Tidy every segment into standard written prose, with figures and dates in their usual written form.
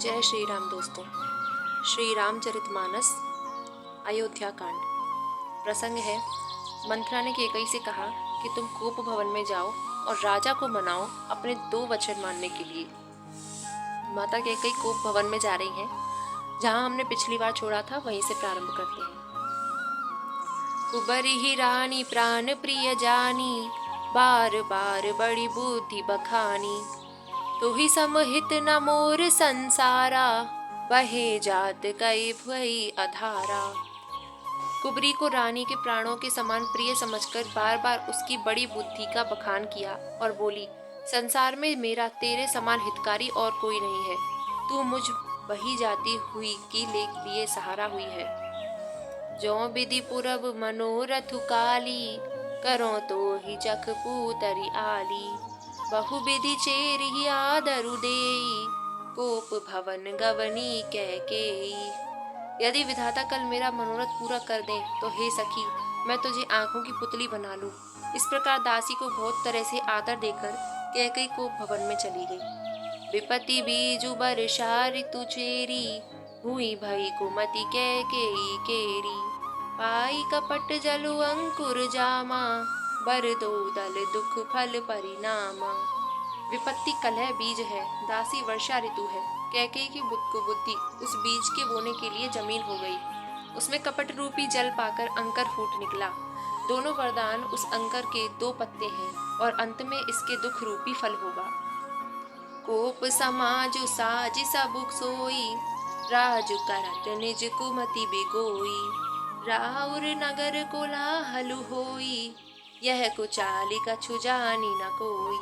जय श्री राम दोस्तों। श्री रामचरितमानस अयोध्या कांड। प्रसंग है, मंथरा ने कैकई से कहा कि तुम कोप भवन में जाओ और राजा को मनाओ अपने 2 वचन मानने के लिए। माता कैकई कोप भवन में जा रही हैं, जहां हमने पिछली बार छोड़ा था वहीं से प्रारंभ करते हैं। कुबरी ही रानी प्राण प्रिय जानी, बार बार बड़ी बुद्धि बखानी। तो ही समहित न मोर संसारा, बहे जात कई भई अधारा। कुबरी को रानी के प्राणों के समान प्रिय समझकर बार बार उसकी बड़ी बुद्धि का बखान किया और बोली, संसार में मेरा तेरे समान हितकारी और कोई नहीं है। तू मुझ बही जाती हुई की लिए सहारा हुई है। जो विधि पुरब मनोरथ काली, करो तो ही चख पूतरी आली। बहु विधि चेरि आदरु देई, कोप भवन गवनी कैकेयी। यदि विधाता कल मेरा मनोरथ पूरा कर दे तो हे सखी, मैं तुझे आंखों की पुतली बना लूं। इस प्रकार दासी को बहुत तरह से आदर देकर कैकेयी कोप भवन में चली गई। विपत्ति बीजु बरषा ऋतु चेरी, हुई भई कुमति कैकेयी केरी। पाई कपट जलु अंकुर जामा, बर दो दल दुख फल परिणामा। विपत्ति कलह बीज है, दासी वर्षा ऋतु है। कैकेयी की बुद्धि उस बीज के बोने के लिए जमीन हो गई। उसमें कपट रूपी जल पाकर अंकर फूट निकला। दोनों वरदान उस अंकर के 2 पत्ते हैं और अंत में इसके दुख रूपी फल होगा। कोप समाजु साज सबुक सोई, राजु करत निज कुमति बिगोई। राउर नगर कोलाहलु होई, यह कुचाली कछु जानी न कोई।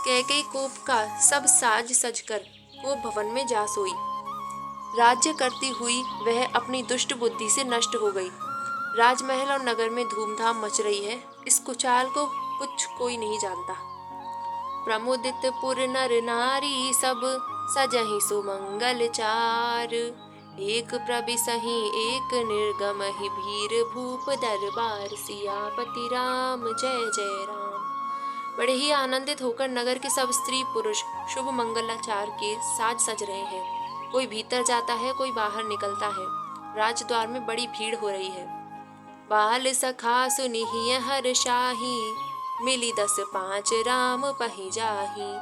कैकेयी कोप का सब साज सजकर कोप भवन में जा सोई। राज्य करती हुई वह अपनी दुष्ट बुद्धि से नष्ट हो गई। राजमहल और नगर में धूमधाम मच रही है। इस कुचाल को कुछ कोई नहीं जानता। प्रमुदित पुर नर नारी सब, सजहि सुमंगल चार। एक प्रबिसहि एक निर्गम ही, भीर भूप दरबार। सियापति राम जय जय राम। बड़े ही आनंदित होकर नगर के सब स्त्री पुरुष शुभ मंगलाचार के साज सज रहे हैं। कोई भीतर जाता है, कोई बाहर निकलता है। राजद्वार में बड़ी भीड़ हो रही है। बाल सखा सुनिहि हर शाही, मिली 10-5 राम पहि जाही।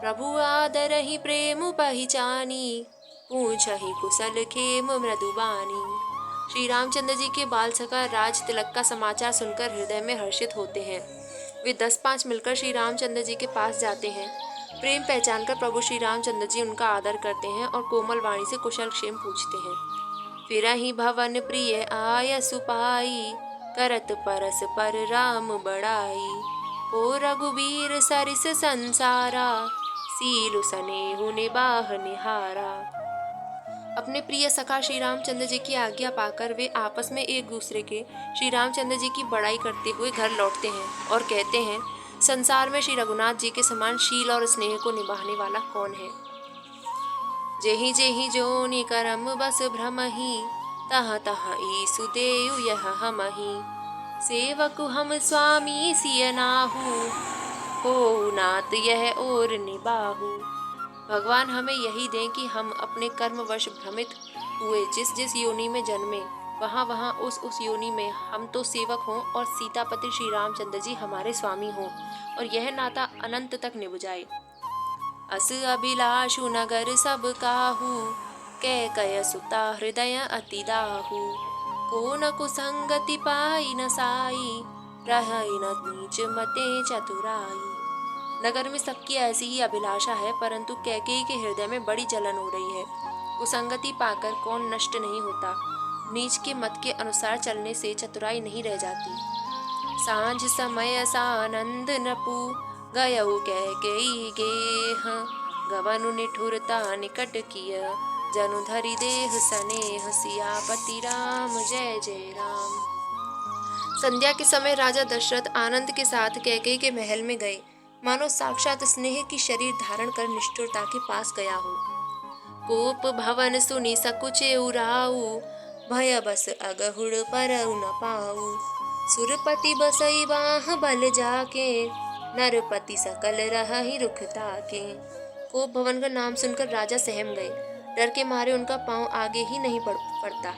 प्रभु आदरहि प्रेम पहिचानी, पूछहि कुशल खेम मृदुबानी। श्री रामचंद्र जी के बाल सखा राज तिलक का समाचार सुनकर हृदय में हर्षित होते हैं। वे 10-5 मिलकर श्री रामचंद्र जी के पास जाते हैं। प्रेम पहचान कर प्रभु श्री रामचंद्र जी उनका आदर करते हैं और कोमल वाणी से कुशल क्षेम पूछते हैं। फिरहि भवन प्रिय आय सुपाई, करत परस पर राम बड़ाई। ओ रघुबीर सरिस संसारा, सीलु सनेहु निबाह निहारा। अपने प्रिय सखा श्री रामचंद्र जी की आज्ञा पाकर वे आपस में एक दूसरे के श्री रामचंद्र जी की बड़ाई करते हुए घर लौटते हैं और कहते हैं, संसार में श्री रघुनाथ जी के समान शील और स्नेह को निभाने वाला कौन है। जेहि जेहि जोनि करम बस भ्रमहि, तह तह ईसु देउ यह हमहि। सेवक हम स्वामी सिय नाहु, हो नात यह और निबाहु। भगवान हमें यही दें कि हम अपने कर्मवश भ्रमित हुए जिस जिस योनि में जन्मे, वहाँ वहाँ उस योनि में हम तो सेवक हों और सीतापति श्री रामचंद्र जी हमारे स्वामी हों और यह नाता अनंत तक निभ जाए। अस अभिलाषु नगर सब काहू, कैकय सुता हृदय अति दाहू। को न कुसंगति पाई न साई, रहई न नीच मते चतुराई। नगर में सबकी ऐसी ही अभिलाषा है, परंतु कैकेयी के हृदय में बड़ी जलन हो रही है। कुसंगति पाकर कौन नष्ट नहीं होता। नीच के मत के अनुसार चलने से चतुराई नहीं रह जाती। सांझ समय सानंद नपु, गयउ कैकेयी गेह। गवनु निठुरता निकट किय, जनु धरि देह सनेह। सियापति राम जय जय राम। संध्या के समय राजा दशरथ आनंद के साथ कैकेयी के महल में गए, मानो साक्षात स्नेह की शरीर धारण कर निष्ठुरता के पास गया हो। कोप भवन सुनि सकुचे उराऊ, भय बस अगहुड़ परउ न पाऊ। सुरपति बसई बाह बल जाके, नरपति सकल रहहि रुख ताके। कोप भवन का नाम सुनकर राजा सहम गए। डर के मारे उनका पांव आगे ही नहीं पड़ता।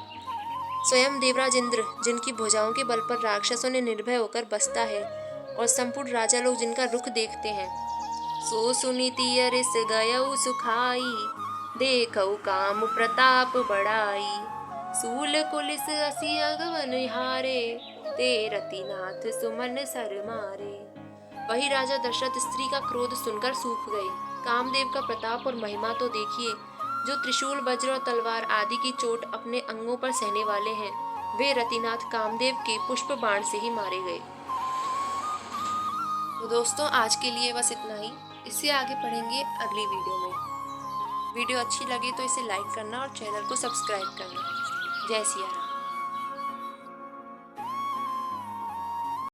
स्वयं देवराज इंद्र, जिनकी भुजाओं के बल पर राक्षसों ने निर्भय होकर बसता है, और संपूर्ण राजा लोग जिनका रुख देखते हैं, सो सुनीति अरिस गयउ सुखाई, देखऊ काम प्रताप बढ़ाई। सूल कुलिस असी अगवन हारे, ते रतिनाथ सुमन सर मारे। वही राजा दशरथ स्त्री का क्रोध सुनकर सूख गए। कामदेव का प्रताप और महिमा तो देखिए, जो त्रिशूल, वज्र और तलवार आदि की चोट अपने अंगों पर सहने वाले हैं, वे रतिनाथ कामदेव के पुष्प बाण से ही मारे गए। तो दोस्तों, आज के लिए बस इतना ही। इससे आगे पढ़ेंगे अगली वीडियो में। वीडियो अच्छी लगी तो इसे लाइक करना और चैनल को सब्सक्राइब करना। जय सिया राम।